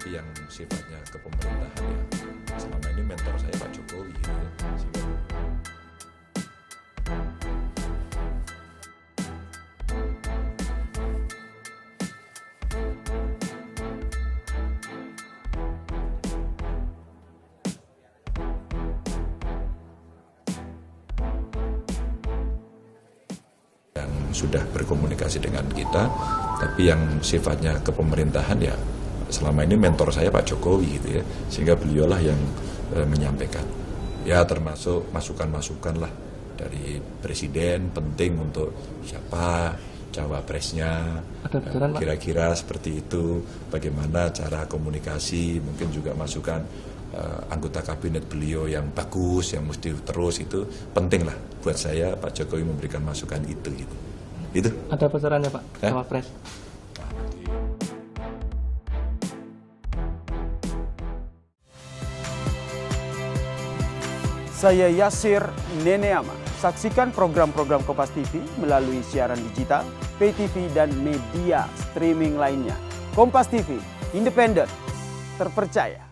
tapi yang sifatnya kepemerintahan ya selama ini mentor saya Pak Jokowi gitu ya. Yang sudah berkomunikasi dengan kita, tapi yang sifatnya kepemerintahan ya selama ini mentor saya Pak Jokowi gitu ya, sehingga beliaulah yang menyampaikan. Ya termasuk masukan-masukan lah dari Presiden penting untuk siapa cawapresnya, kira-kira seperti itu, bagaimana cara komunikasi, mungkin juga masukan anggota kabinet beliau yang bagus, yang mesti terus itu penting lah buat saya Pak Jokowi memberikan masukan itu gitu. Itu. Ada besarannya Pak, cawapres. Saya Yasir Neneama. Saksikan program-program Kompas TV melalui siaran digital, pay TV, dan media streaming lainnya. Kompas TV, independen, terpercaya.